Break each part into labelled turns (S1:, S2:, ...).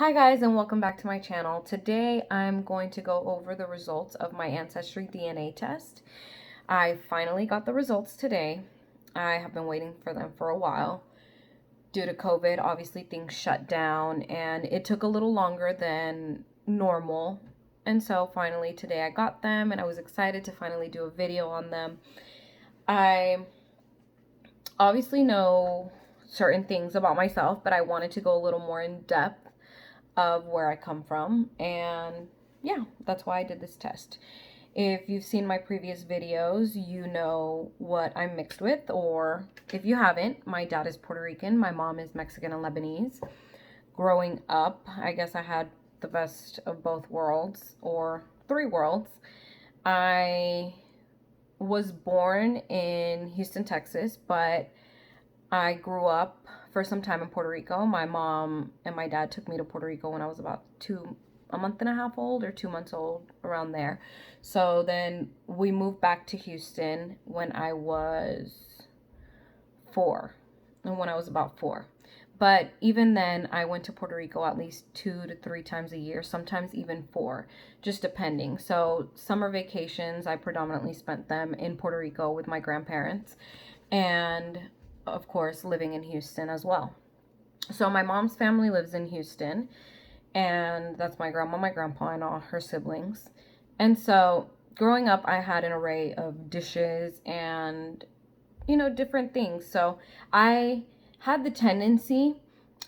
S1: Hi guys, and welcome back to my channel. Today I'm going to go over the results of my Ancestry DNA test. I finally got the results today. I have been waiting for them for a while. Due to COVID, obviously things shut down and it took a little longer than normal. And so finally today I got them and I was excited to finally do a video on them. I obviously know certain things about myself, but I wanted to go a little more in depth of where I come from, and yeah, that's why I did this test. If you've seen my previous videos, you know what I'm mixed with, or if you haven't, my dad is Puerto Rican, my mom is Mexican and Lebanese. Growing up, I guess I had the best of both worlds, or three worlds. I was born in Houston, Texas, but I grew up for some time in Puerto Rico. My mom and my dad took me to Puerto Rico when I was about a month and a half old or 2 months old, around there. So then we moved back to Houston when I was when I was about 4. But even then, I went to Puerto Rico at least 2 to 3 times a year, sometimes even 4, just depending. So summer vacations, I predominantly spent them in Puerto Rico with my grandparents, and of course, living in Houston as well. So my mom's family lives in Houston, and that's my grandma, my grandpa, and all her siblings. And so growing up, I had an array of dishes and, different things. So I had the tendency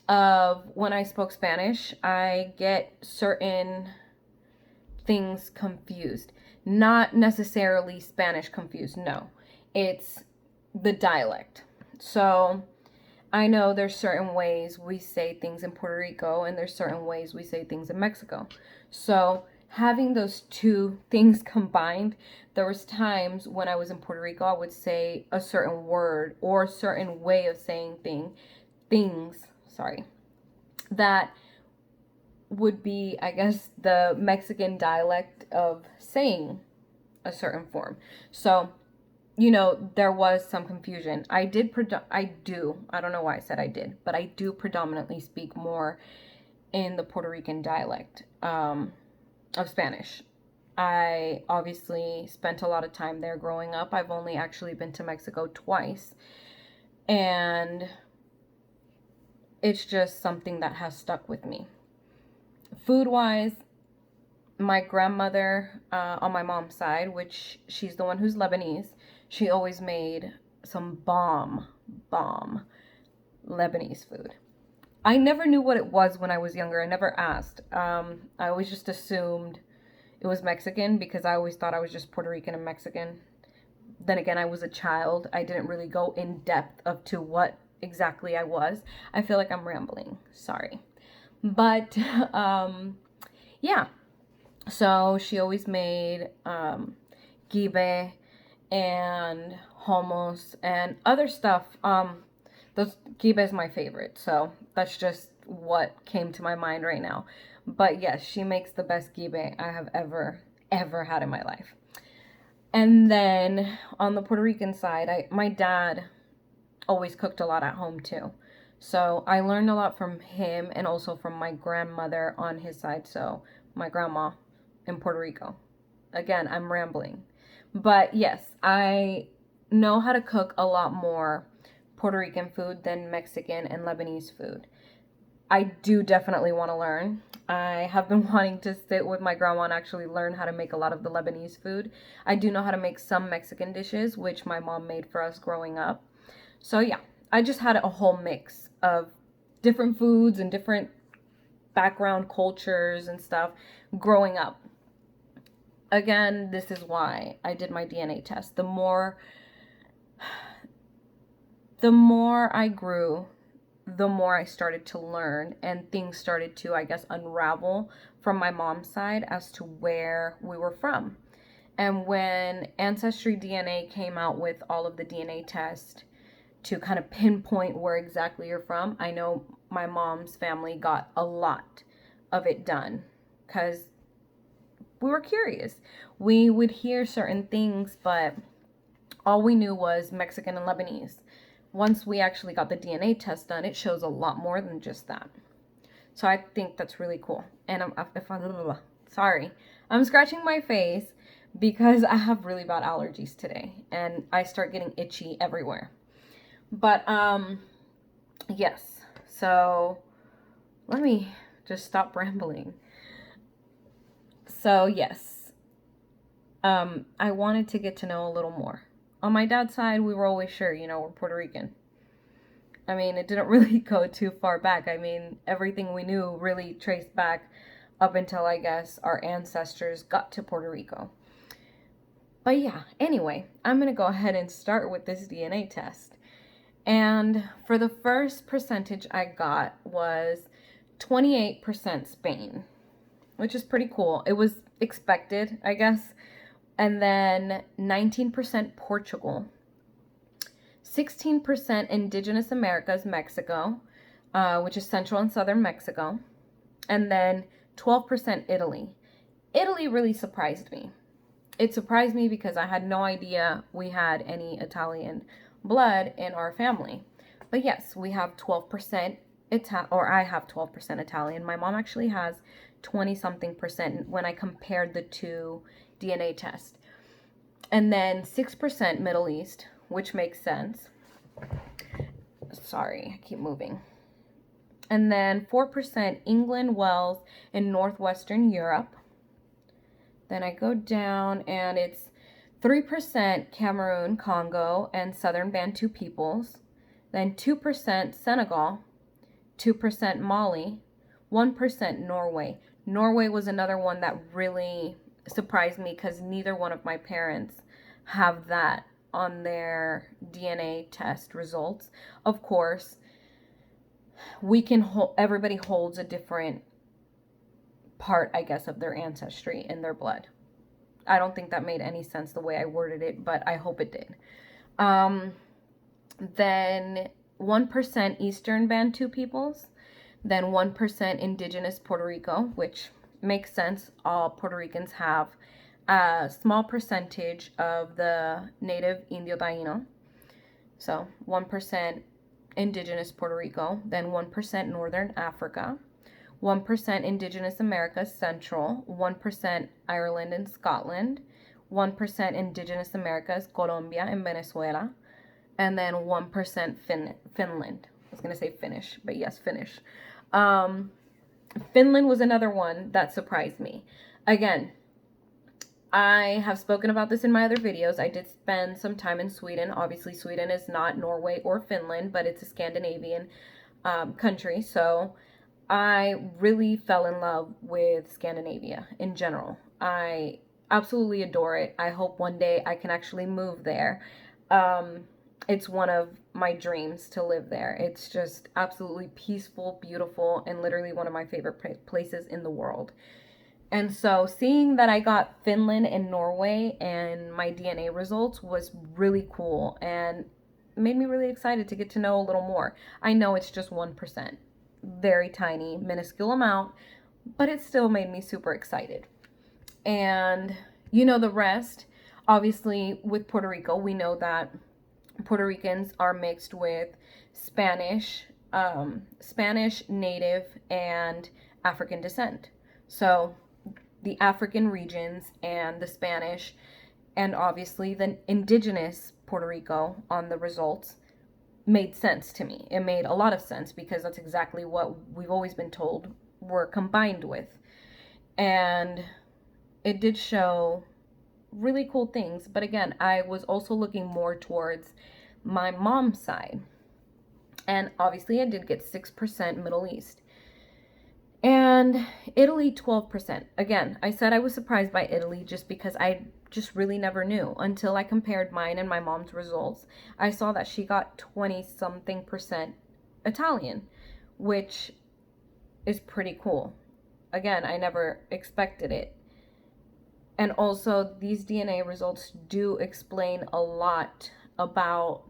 S1: of, when I spoke Spanish, I get certain things confused. Not necessarily Spanish confused, no. It's the dialect. So I know there's certain ways we say things in Puerto Rico and there's certain ways we say things in Mexico. So having those two things combined, there was times when I was in Puerto Rico, I would say a certain word or a certain way of saying things, that would be, I guess, the Mexican dialect of saying a certain form. So there was some confusion. I don't know why I said I did, but I do predominantly speak more in the Puerto Rican dialect of Spanish. I obviously spent a lot of time there growing up. I've only actually been to Mexico twice, and it's just something that has stuck with me. Food-wise, my grandmother on my mom's side, which she's the one who's Lebanese, she always made some bomb Lebanese food. I never knew what it was when I was younger. I never asked. I always just assumed it was Mexican because I always thought I was just Puerto Rican and Mexican. Then again, I was a child. I didn't really go in depth of to what exactly I was. I feel like I'm rambling. Sorry. But yeah. So she always made gibe and hummus and other stuff. Those gibe is my favorite, so that's just what came to my mind right now. But yes, she makes the best gibe I have ever had in my life. And then on the Puerto Rican side, my dad always cooked a lot at home too. So I learned a lot from him and also from my grandmother on his side, so my grandma in Puerto Rico. Again, I'm rambling. But yes, I know how to cook a lot more Puerto Rican food than Mexican and Lebanese food. I do definitely want to learn. I have been wanting to sit with my grandma and actually learn how to make a lot of the Lebanese food. I do know how to make some Mexican dishes, which my mom made for us growing up. So yeah, I just had a whole mix of different foods and different background cultures and stuff growing up. Again, this is why I did my DNA test. The more I grew, the more I started to learn, and things started to, I guess, unravel from my mom's side as to where we were from. And when Ancestry DNA came out with all of the DNA tests to kind of pinpoint where exactly you're from, I know my mom's family got a lot of it done because we were curious. We would hear certain things, but all we knew was Mexican and Lebanese. Once we actually got the DNA test done, it shows a lot more than just that. So I think that's really cool. And sorry, I'm scratching my face because I have really bad allergies today and I start getting itchy everywhere. But yes. So let me just stop rambling. So yes, I wanted to get to know a little more. On my dad's side, we were always sure, we're Puerto Rican. I mean, it didn't really go too far back. I mean, everything we knew really traced back up until, I guess, our ancestors got to Puerto Rico. But yeah, anyway, I'm going to go ahead and start with this DNA test. And for the first percentage I got was 28% Spain, which is pretty cool. It was expected, I guess. And then 19% Portugal, 16% Indigenous Americas, Mexico, which is Central and Southern Mexico, and then 12% Italy. Italy really surprised me. It surprised me because I had no idea we had any Italian blood in our family. But yes, we have 12% or I have 12% Italian. My mom actually has 20 something percent when I compared the two DNA tests. And then 6% Middle East, which makes sense. Sorry, I keep moving. And then 4% England, Wales, and Northwestern Europe. Then I go down and it's 3% Cameroon, Congo, and Southern Bantu peoples. Then 2% Senegal, 2% Mali, 1% Norway. Norway was another one that really surprised me because neither one of my parents have that on their DNA test results. Of course, everybody holds a different part, I guess, of their ancestry in their blood. I don't think that made any sense the way I worded it, but I hope it did. Then 1% Eastern Bantu peoples, then 1% Indigenous Puerto Rico, which makes sense. All Puerto Ricans have a small percentage of the native Indio Taino. So 1% Indigenous Puerto Rico, then 1% Northern Africa, 1% Indigenous Americas Central, 1% Ireland and Scotland, 1% Indigenous Americas Colombia and Venezuela, and then 1% Finland. I was going to say Finnish, but yes, Finnish. Finland was another one that surprised me. Again, I have spoken about this in my other videos. I did spend some time in Sweden. Obviously, Sweden is not Norway or Finland, but it's a Scandinavian country. So I really fell in love with Scandinavia in general. I absolutely adore it. I hope one day I can actually move there. It's one of my dreams to live there. It's just absolutely peaceful, beautiful, and literally one of my favorite places in the world. And so seeing that I got Finland and Norway and my DNA results was really cool and made me really excited to get to know a little more. I know it's just 1%. Very tiny, minuscule amount, but it still made me super excited. And the rest, obviously with Puerto Rico, we know that Puerto Ricans are mixed with Spanish, Native, and African descent. So the African regions and the Spanish, and obviously the indigenous Puerto Rico on the results made sense to me. It made a lot of sense because that's exactly what we've always been told we're combined with. And it did show really cool things. But again, I was also looking more towards my mom's side. And obviously I did get 6% Middle East. And Italy, 12%. Again, I said I was surprised by Italy just because I just really never knew until I compared mine and my mom's results. I saw that she got 20-something% Italian, which is pretty cool. Again, I never expected it. And also, these DNA results do explain a lot about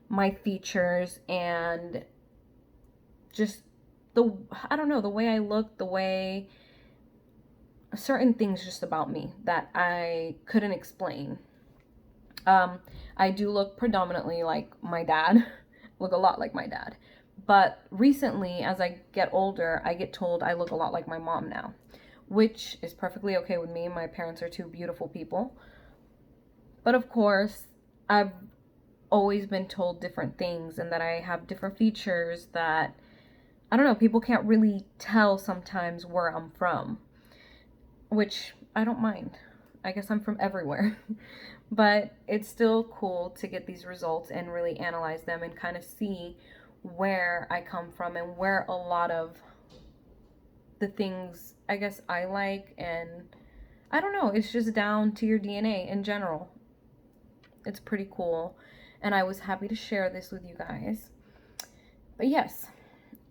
S1: my features and just the way I look, the way certain things just about me that I couldn't explain. I do look predominantly like my dad, look a lot like my dad, But recently, as I get older, I get told I look a lot like my mom now, which is perfectly okay with me. My parents are two beautiful people. But of course, I've always been told different things and that I have different features that, I don't know, people can't really tell sometimes where I'm from, which I don't mind. I guess I'm from everywhere. But it's still cool to get these results and really analyze them and kind of see where I come from and where a lot of the things I guess I like, and I don't know, it's just down to your DNA in general. It's pretty cool, and I was happy to share this with you guys. But yes,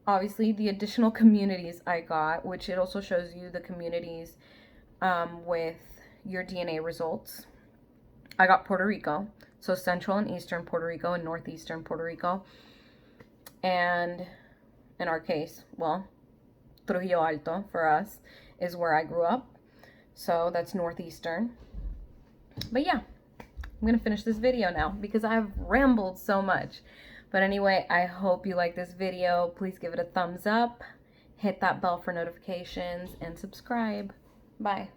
S1: obviously the additional communities I got, which it also shows you the communities with your DNA results. I got Puerto Rico, so Central and Eastern Puerto Rico and Northeastern Puerto Rico. And in our case, well, Trujillo Alto for us is where I grew up. So that's Northeastern. But yeah, I'm going to finish this video now because I've rambled so much. But anyway, I hope you like this video. Please give it a thumbs up, hit that bell for notifications, and subscribe. Bye.